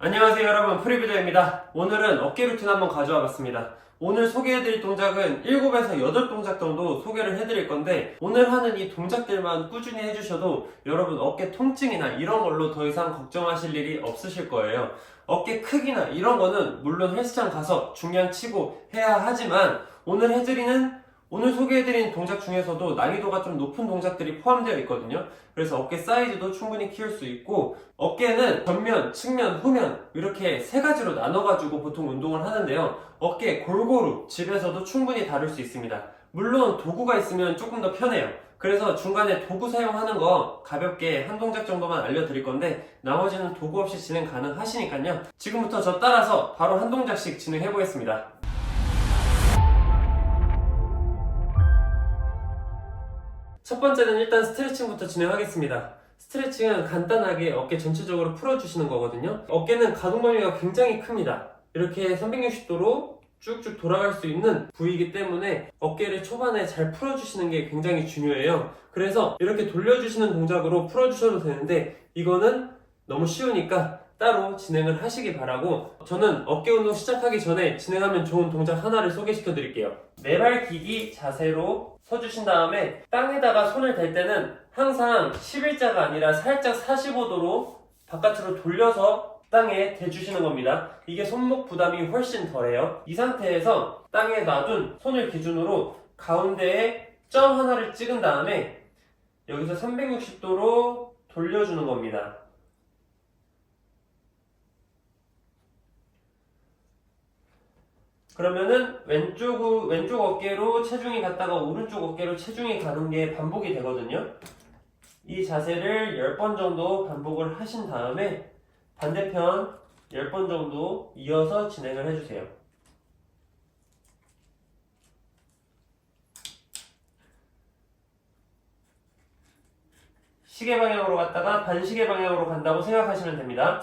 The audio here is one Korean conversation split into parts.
안녕하세요 여러분, 프리뷰더입니다. 오늘은 어깨 루틴 한번 가져와 봤습니다. 오늘 소개해드릴 동작은 7에서 8동작 정도 소개를 해드릴 건데, 오늘 하는 이 동작들만 꾸준히 해주셔도 여러분 어깨 통증이나 이런 걸로 더 이상 걱정하실 일이 없으실 거예요. 어깨 크기나 이런 거는 물론 헬스장 가서 중량 치고 해야 하지만, 오늘 소개해드린 동작 중에서도 난이도가 좀 높은 동작들이 포함되어 있거든요. 그래서 어깨 사이즈도 충분히 키울 수 있고, 어깨는 전면, 측면, 후면 이렇게 세 가지로 나눠가지고 보통 운동을 하는데요. 어깨 골고루 집에서도 충분히 다룰 수 있습니다. 물론 도구가 있으면 조금 더 편해요. 그래서 중간에 도구 사용하는 거 가볍게 한 동작 정도만 알려드릴 건데, 나머지는 도구 없이 진행 가능하시니까요. 지금부터 저 따라서 바로 한 동작씩 진행해 보겠습니다. 첫 번째는 일단 스트레칭부터 진행하겠습니다. 스트레칭은 간단하게 어깨 전체적으로 풀어주시는 거거든요. 어깨는 가동 범위가 굉장히 큽니다. 이렇게 360도로 쭉쭉 돌아갈 수 있는 부위이기 때문에 어깨를 초반에 잘 풀어주시는 게 굉장히 중요해요. 그래서 이렇게 돌려주시는 동작으로 풀어주셔도 되는데, 이거는 너무 쉬우니까 따로 진행을 하시기 바라고, 저는 어깨 운동 시작하기 전에 진행하면 좋은 동작 하나를 소개시켜 드릴게요. 네발 기기 자세로 서주신 다음에 땅에다가 손을 댈 때는 항상 11자가 아니라 살짝 45도로 바깥으로 돌려서 땅에 대주시는 겁니다. 이게 손목 부담이 훨씬 덜해요. 이 상태에서 땅에 놔둔 손을 기준으로 가운데에 점 하나를 찍은 다음에 여기서 360도로 돌려주는 겁니다. 그러면은 왼쪽 어깨로 체중이 갔다가 오른쪽 어깨로 체중이 가는 게 반복이 되거든요. 이 자세를 10번 정도 반복을 하신 다음에 반대편 10번 정도 이어서 진행을 해주세요. 시계 방향으로 갔다가 반시계 방향으로 간다고 생각하시면 됩니다.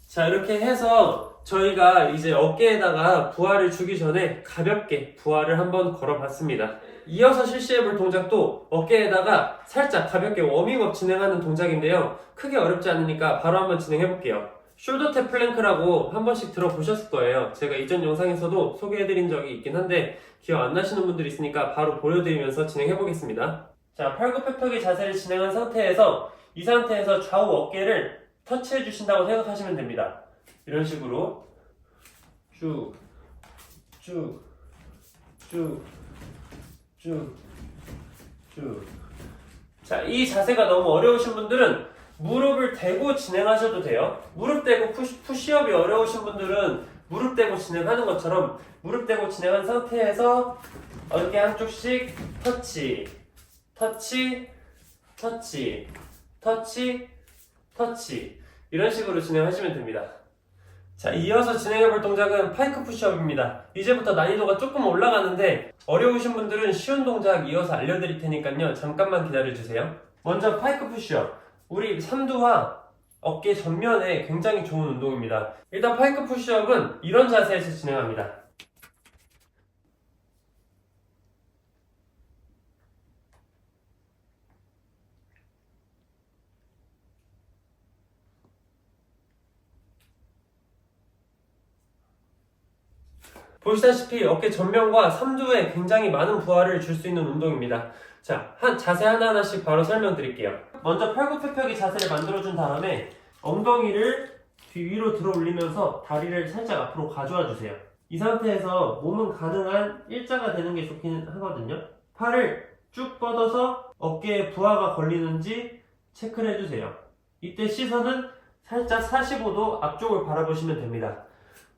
자, 이렇게 해서 저희가 이제 어깨에다가 부하를 주기 전에 가볍게 부하를 한번 걸어봤습니다. 이어서 실시해볼 동작도 어깨에다가 살짝 가볍게 워밍업 진행하는 동작인데요. 크게 어렵지 않으니까 바로 한번 진행해볼게요. 숄더탭 플랭크라고 한 번씩 들어보셨을 거예요. 제가 이전 영상에서도 소개해드린 적이 있긴 한데 기억 안 나시는 분들이 있으니까 바로 보여드리면서 진행해보겠습니다. 자, 팔굽혀펴기 자세를 진행한 상태에서 이 상태에서 좌우 어깨를 터치해 주신다고 생각하시면 됩니다. 이런 식으로 쭉, 쭉, 쭉, 쭉, 쭉. 자, 이 자세가 너무 어려우신 분들은 무릎을 대고 진행하셔도 돼요. 무릎 대고 푸시업이 어려우신 분들은 무릎 대고 진행하는 것처럼 무릎 대고 진행한 상태에서 어깨 한쪽씩 터치, 터치, 터치, 터치, 터치, 이런 식으로 진행하시면 됩니다. 자, 이어서 진행해볼 동작은 파이크 푸시업입니다. 이제부터 난이도가 조금 올라가는데 어려우신 분들은 쉬운 동작 이어서 알려드릴 테니까요, 잠깐만 기다려주세요. 먼저 파이크 푸시업, 우리 삼두와 어깨 전면에 굉장히 좋은 운동입니다. 일단 파이크 푸시업은 이런 자세에서 진행합니다. 보시다시피 어깨 전면과 삼두에 굉장히 많은 부하를 줄 수 있는 운동입니다. 자, 자세 하나하나씩 바로 설명드릴게요. 먼저 팔굽혀펴기 자세를 만들어준 다음에 엉덩이를 뒤 위로 들어 올리면서 다리를 살짝 앞으로 가져와 주세요. 이 상태에서 몸은 가능한 일자가 되는 게 좋긴 하거든요. 팔을 쭉 뻗어서 어깨에 부하가 걸리는지 체크를 해주세요. 이때 시선은 살짝 45도 앞쪽을 바라보시면 됩니다.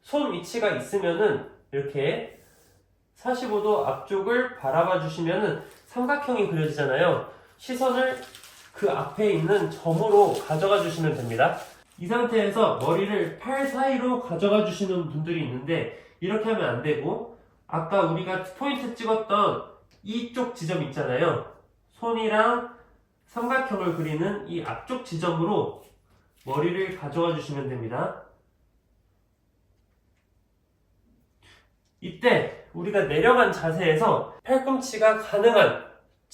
손 위치가 있으면은 이렇게 45도 앞쪽을 바라봐 주시면은 삼각형이 그려지잖아요. 시선을 그 앞에 있는 점으로 가져가 주시면 됩니다. 이 상태에서 머리를 팔 사이로 가져가 주시는 분들이 있는데, 이렇게 하면 안 되고, 아까 우리가 포인트 찍었던 이쪽 지점 있잖아요. 손이랑 삼각형을 그리는 이 앞쪽 지점으로 머리를 가져가 주시면 됩니다. 이때 우리가 내려간 자세에서 팔꿈치가 가능한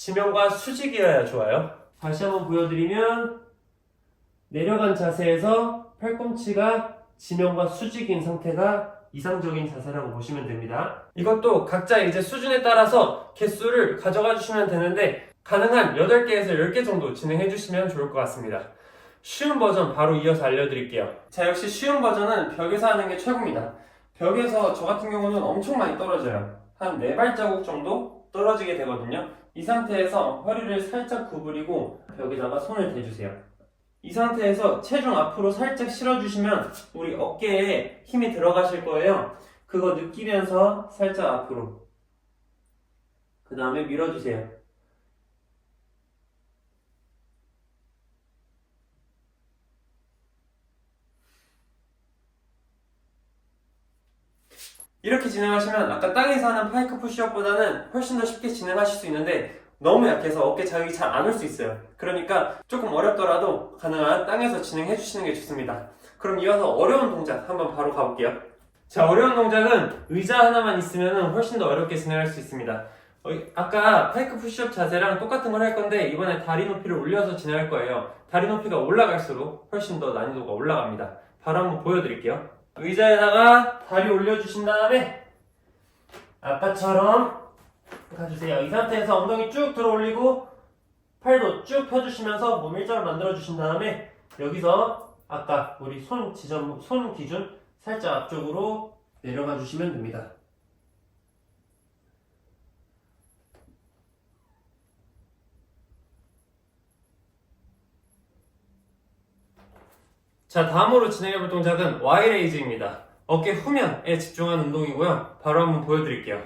지면과 수직이어야 좋아요. 다시 한번 보여드리면 내려간 자세에서 팔꿈치가 지면과 수직인 상태가 이상적인 자세라고 보시면 됩니다. 이것도 각자 이제 수준에 따라서 개수를 가져가 주시면 되는데 가능한 8개에서 10개 정도 진행해 주시면 좋을 것 같습니다. 쉬운 버전 바로 이어서 알려드릴게요. 자, 역시 쉬운 버전은 벽에서 하는 게 최고입니다. 벽에서 저 같은 경우는 엄청 많이 떨어져요. 한 4발자국 정도 떨어지게 되거든요. 이 상태에서 허리를 살짝 구부리고 벽에다가 손을 대주세요. 이 상태에서 체중 앞으로 살짝 실어주시면 우리 어깨에 힘이 들어가실 거예요. 그거 느끼면서 살짝 앞으로. 그 다음에 밀어주세요. 이렇게 진행하시면 아까 땅에서 하는 파이크 푸시업보다는 훨씬 더 쉽게 진행하실 수 있는데 너무 약해서 어깨 자극이 잘 안 올 수 있어요. 그러니까 조금 어렵더라도 가능한 땅에서 진행해 주시는 게 좋습니다. 그럼 이어서 어려운 동작 한번 바로 가볼게요. 자, 어려운 동작은 의자 하나만 있으면 훨씬 더 어렵게 진행할 수 있습니다. 아까 파이크 푸시업 자세랑 똑같은 걸 할 건데 이번에 다리 높이를 올려서 진행할 거예요. 다리 높이가 올라갈수록 훨씬 더 난이도가 올라갑니다. 바로 한번 보여드릴게요. 의자에다가 다리 올려주신 다음에 아까처럼 가주세요. 이 상태에서 엉덩이 쭉 들어 올리고 팔도 쭉 펴주시면서 몸 일자로 만들어 주신 다음에 여기서 아까 우리 손 기준 살짝 앞쪽으로 내려가 주시면 됩니다. 자, 다음으로 진행해볼 동작은 Y레이즈입니다. 어깨 후면에 집중한 운동이고요. 바로 한번 보여드릴게요.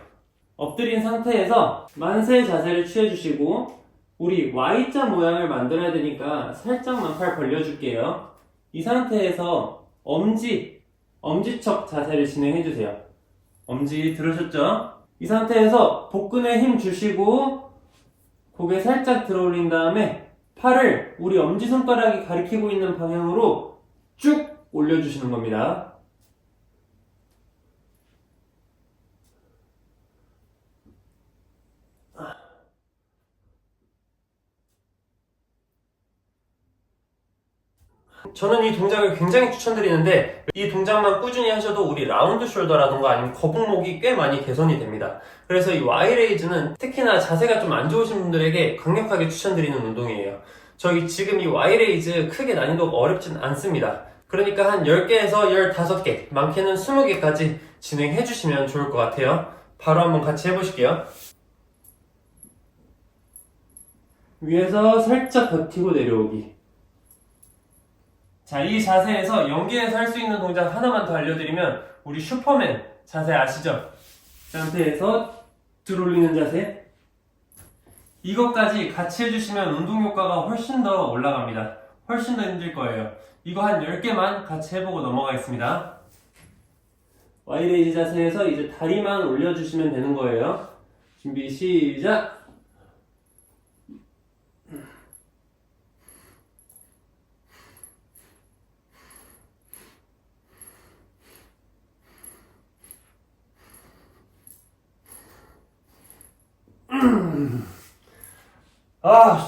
엎드린 상태에서 만세 자세를 취해주시고 우리 Y자 모양을 만들어야 되니까 살짝만 팔 벌려줄게요. 이 상태에서 엄지척 자세를 진행해주세요. 엄지 들으셨죠? 이 상태에서 복근에 힘 주시고 고개 살짝 들어 올린 다음에 팔을 우리 엄지손가락이 가리키고 있는 방향으로 쭉 올려주시는 겁니다. 저는 이 동작을 굉장히 추천드리는데 이 동작만 꾸준히 하셔도 우리 라운드 숄더라던가 아니면 거북목이 꽤 많이 개선이 됩니다. 그래서 이 Y레이즈는 특히나 자세가 좀 안 좋으신 분들에게 강력하게 추천드리는 운동이에요. 저희 지금 이 Y레이즈 크게 난이도가 어렵진 않습니다. 그러니까 한 10개에서 15개, 많게는 20개까지 진행해 주시면 좋을 것 같아요. 바로 한번 같이 해보실게요. 위에서 살짝 버티고 내려오기. 자, 이 자세에서 연계해서 할 수 있는 동작 하나만 더 알려드리면 우리 슈퍼맨 자세 아시죠? 이 상태에서 들어올리는 자세. 이것까지 같이 해주시면 운동 효과가 훨씬 더 올라갑니다. 훨씬 더 힘들 거예요. 이거 한 10개만 같이 해보고 넘어가겠습니다. Y레이즈 자세에서 이제 다리만 올려주시면 되는 거예요. 준비 시작!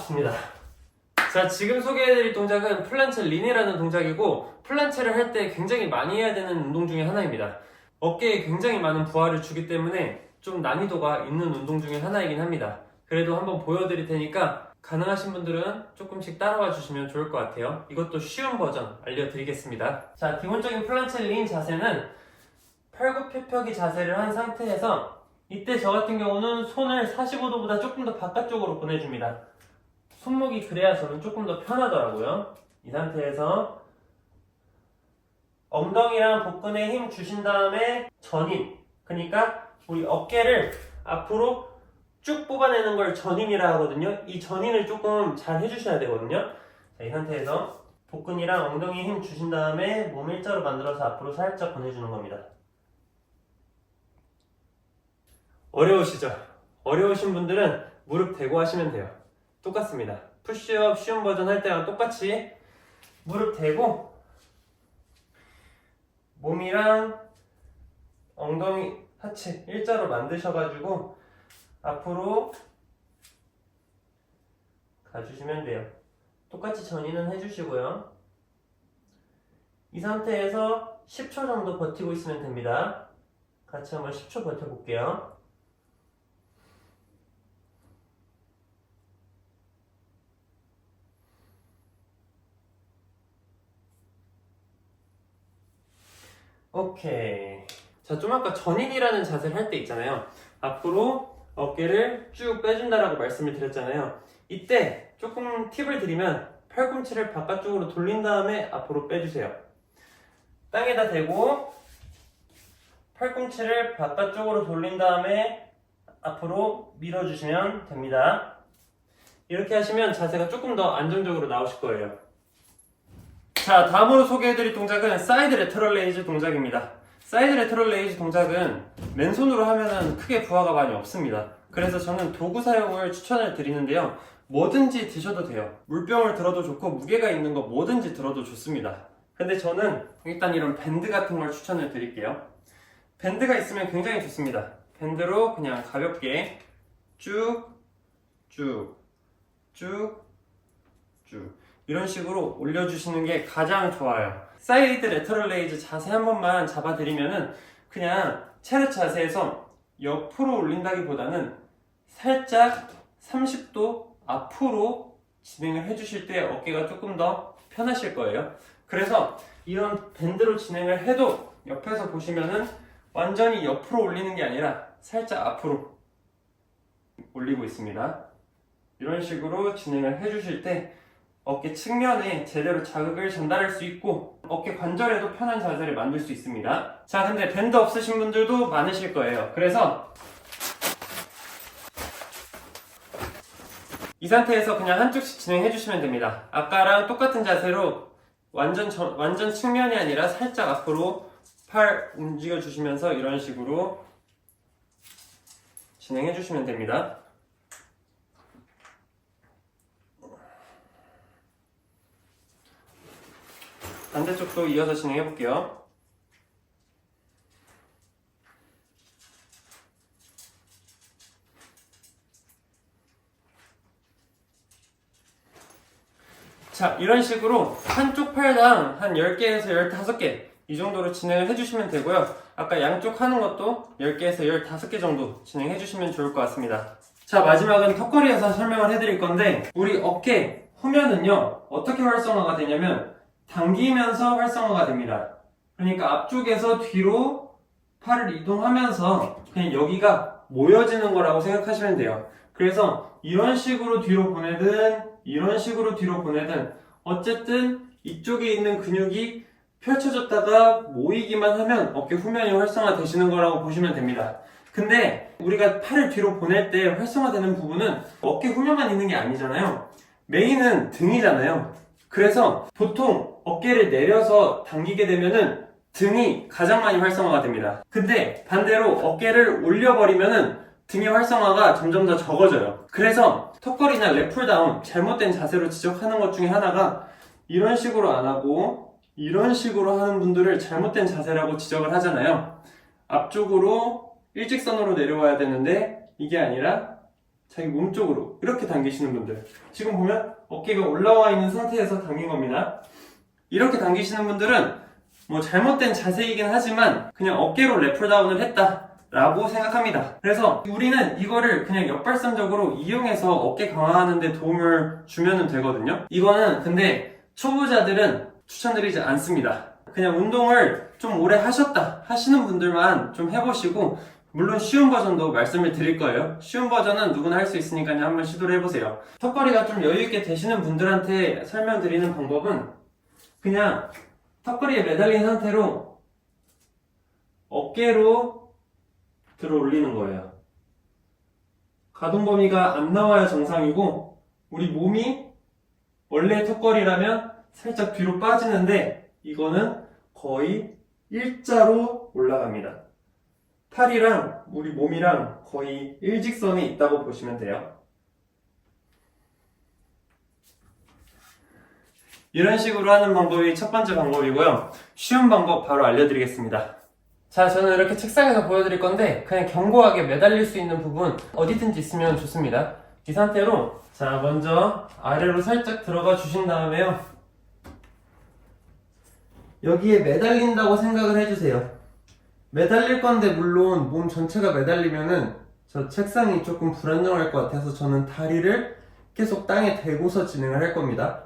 좋습니다. 자, 지금 소개해드릴 동작은 플란체 린이라는 동작이고 플란체를 할 때 굉장히 많이 해야 되는 운동 중에 하나입니다. 어깨에 굉장히 많은 부하를 주기 때문에 좀 난이도가 있는 운동 중에 하나이긴 합니다. 그래도 한번 보여드릴 테니까 가능하신 분들은 조금씩 따라와 주시면 좋을 것 같아요. 이것도 쉬운 버전 알려드리겠습니다. 자, 기본적인 플란체 린 자세는 팔굽혀펴기 자세를 한 상태에서 이때 저 같은 경우는 손을 45도보다 조금 더 바깥쪽으로 보내줍니다. 손목이 그래야 저는 조금 더 편하더라고요. 이 상태에서 엉덩이랑 복근에 힘 주신 다음에 전인, 그러니까 우리 어깨를 앞으로 쭉 뽑아내는 걸 전인이라 하거든요. 이 전인을 조금 잘 해주셔야 되거든요. 자, 이 상태에서 복근이랑 엉덩이에 힘 주신 다음에 몸 일자로 만들어서 앞으로 살짝 보내주는 겁니다. 어려우시죠? 어려우신 분들은 무릎 대고 하시면 돼요. 똑같습니다. 푸시업 쉬운 버전 할 때랑 똑같이 무릎 대고 몸이랑 엉덩이, 하체 일자로 만드셔가지고 앞으로 가주시면 돼요. 똑같이 전이는 해주시고요. 이 상태에서 10초 정도 버티고 있으면 됩니다. 같이 한번 10초 버텨볼게요. 오케이. 자, 좀 아까 전인이라는 자세를 할 때 있잖아요. 앞으로 어깨를 쭉 빼준다라고 말씀을 드렸잖아요. 이때 조금 팁을 드리면 팔꿈치를 바깥쪽으로 돌린 다음에 앞으로 빼주세요. 땅에다 대고 팔꿈치를 바깥쪽으로 돌린 다음에 앞으로 밀어주시면 됩니다. 이렇게 하시면 자세가 조금 더 안정적으로 나오실 거예요. 자, 다음으로 소개해드릴 동작은 사이드 레터럴 레이즈 동작입니다. 사이드 레터럴 레이즈 동작은 맨손으로 하면 크게 부하가 많이 없습니다. 그래서 저는 도구 사용을 추천을 드리는데요. 뭐든지 드셔도 돼요. 물병을 들어도 좋고 무게가 있는 거 뭐든지 들어도 좋습니다. 근데 저는 일단 이런 밴드 같은 걸 추천을 드릴게요. 밴드가 있으면 굉장히 좋습니다. 밴드로 그냥 가볍게 쭉 이런 식으로 올려주시는 게 가장 좋아요. 사이드 레터럴 레이즈 자세 한 번만 잡아드리면은 그냥 차렷 자세에서 옆으로 올린다기보다는 살짝 30도 앞으로 진행을 해주실 때 어깨가 조금 더 편하실 거예요. 그래서 이런 밴드로 진행을 해도 옆에서 보시면은 완전히 옆으로 올리는 게 아니라 살짝 앞으로 올리고 있습니다. 이런 식으로 진행을 해주실 때 어깨 측면에 제대로 자극을 전달할 수 있고 어깨 관절에도 편한 자세를 만들 수 있습니다. 자, 근데 밴드 없으신 분들도 많으실 거예요. 그래서 이 상태에서 그냥 한쪽씩 진행해 주시면 됩니다. 아까랑 똑같은 자세로 완전 측면이 아니라 살짝 앞으로 팔 움직여 주시면서 이런 식으로 진행해 주시면 됩니다. 반대쪽도 이어서 진행해 볼게요. 자, 이런 식으로 한쪽 팔당 한 10개에서 15개 이 정도로 진행을 해주시면 되고요. 아까 양쪽 하는 것도 10개에서 15개 정도 진행해 주시면 좋을 것 같습니다. 자, 마지막은 턱걸이에서 설명을 해드릴 건데 우리 어깨 후면은요 어떻게 활성화가 되냐면 당기면서 활성화가 됩니다. 그러니까 앞쪽에서 뒤로 팔을 이동하면서 그냥 여기가 모여지는 거라고 생각하시면 돼요. 그래서 이런 식으로 뒤로 보내든 이런 식으로 뒤로 보내든 어쨌든 이쪽에 있는 근육이 펼쳐졌다가 모이기만 하면 어깨 후면이 활성화 되시는 거라고 보시면 됩니다. 근데 우리가 팔을 뒤로 보낼 때 활성화되는 부분은 어깨 후면만 있는 게 아니잖아요. 메인은 등이잖아요. 그래서 보통 어깨를 내려서 당기게 되면은 등이 가장 많이 활성화가 됩니다. 근데 반대로 어깨를 올려버리면은 등의 활성화가 점점 더 적어져요. 그래서 턱걸이나 랩풀다운 잘못된 자세로 지적하는 것 중에 하나가 이런 식으로 안 하고 이런 식으로 하는 분들을 잘못된 자세라고 지적을 하잖아요. 앞쪽으로 일직선으로 내려와야 되는데 이게 아니라 자기 몸 쪽으로 이렇게 당기시는 분들, 지금 보면 어깨가 올라와 있는 상태에서 당긴 겁니다. 이렇게 당기시는 분들은 뭐 잘못된 자세이긴 하지만 그냥 어깨로 랩풀다운을 했다 라고 생각합니다. 그래서 우리는 이거를 그냥 역발상적으로 이용해서 어깨 강화하는 데 도움을 주면 되거든요. 이거는 근데 초보자들은 추천드리지 않습니다. 그냥 운동을 좀 오래 하셨다 하시는 분들만 좀 해보시고, 물론 쉬운 버전도 말씀을 드릴 거예요. 쉬운 버전은 누구나 할 수 있으니까 한번 시도를 해보세요. 턱걸이가 좀 여유있게 되시는 분들한테 설명드리는 방법은 그냥 턱걸이에 매달린 상태로 어깨로 들어 올리는 거예요. 가동 범위가 안 나와야 정상이고, 우리 몸이 원래 턱걸이라면 살짝 뒤로 빠지는데 이거는 거의 일자로 올라갑니다. 팔이랑 우리 몸이랑 거의 일직선이 있다고 보시면 돼요. 이런 식으로 하는 방법이 첫 번째 방법이고요. 쉬운 방법 바로 알려드리겠습니다. 자, 저는 이렇게 책상에서 보여드릴 건데 그냥 견고하게 매달릴 수 있는 부분 어디든지 있으면 좋습니다. 이 상태로 자 먼저 아래로 살짝 들어가 주신 다음에요, 여기에 매달린다고 생각을 해주세요. 매달릴 건데 물론 몸 전체가 매달리면은 저 책상이 조금 불안정할 것 같아서 저는 다리를 계속 땅에 대고서 진행을 할 겁니다.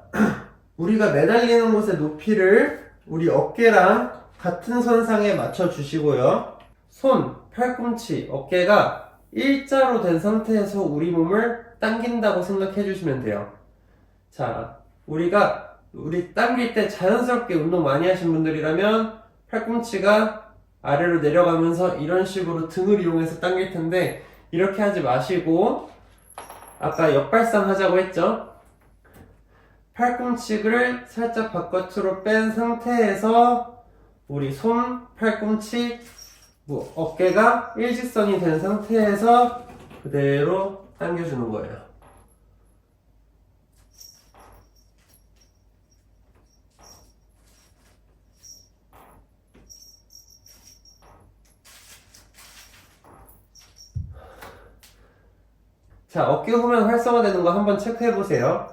우리가 매달리는 곳의 높이를 우리 어깨랑 같은 선상에 맞춰 주시고요. 손, 팔꿈치, 어깨가 일자로 된 상태에서 우리 몸을 당긴다고 생각해 주시면 돼요. 자, 우리 당길 때 자연스럽게 운동 많이 하신 분들이라면 팔꿈치가 아래로 내려가면서 이런 식으로 등을 이용해서 당길 텐데, 이렇게 하지 마시고 아까 역발상 하자고 했죠? 팔꿈치를 살짝 바깥으로 뺀 상태에서 우리 손, 팔꿈치, 어깨가 일직선이 된 상태에서 그대로 당겨주는 거예요. 자, 어깨 후면 활성화되는 거 한번 체크해 보세요.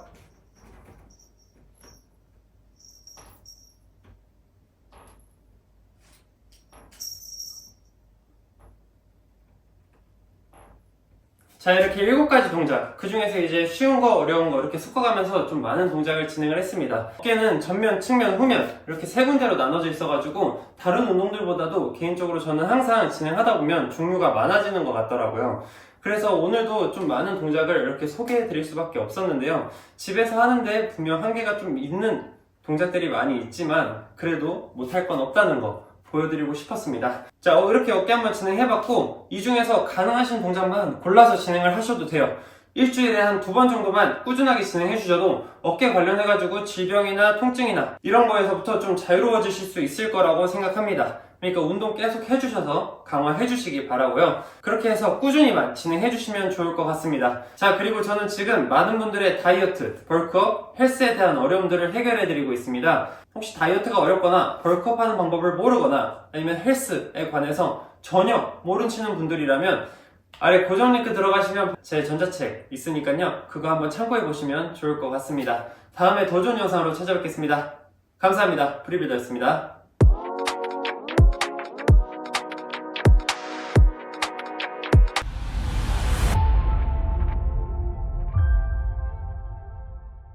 자, 이렇게 7가지 동작, 그 중에서 이제 쉬운 거, 어려운 거 이렇게 섞어가면서 좀 많은 동작을 진행을 했습니다. 어깨는 전면, 측면, 후면 이렇게 세 군데로 나눠져 있어가지고 다른 운동들보다도 개인적으로 저는 항상 진행하다 보면 종류가 많아지는 것 같더라고요. 그래서 오늘도 좀 많은 동작을 이렇게 소개해 드릴 수밖에 없었는데요. 집에서 하는데 분명 한계가 좀 있는 동작들이 많이 있지만 그래도 못할 건 없다는 거 보여드리고 싶었습니다. 자, 이렇게 어깨 한번 진행해봤고, 이 중에서 가능하신 동작만 골라서 진행을 하셔도 돼요. 일주일에 한 2번 정도만 꾸준하게 진행해주셔도 어깨 관련해가지고 질병이나 통증이나 이런 거에서부터 좀 자유로워지실 수 있을 거라고 생각합니다. 그러니까 운동 계속 해주셔서 강화해주시기 바라고요. 그렇게 해서 꾸준히만 진행해주시면 좋을 것 같습니다. 자, 그리고 저는 지금 많은 분들의 다이어트, 벌크업, 헬스에 대한 어려움들을 해결해드리고 있습니다. 혹시 다이어트가 어렵거나 벌크업 하는 방법을 모르거나 아니면 헬스에 관해서 전혀 모르시는 분들이라면 아래 고정 링크 들어가시면 제 전자책 있으니까요, 그거 한번 참고해보시면 좋을 것 같습니다. 다음에 더 좋은 영상으로 찾아뵙겠습니다. 감사합니다. 프리빌더였습니다.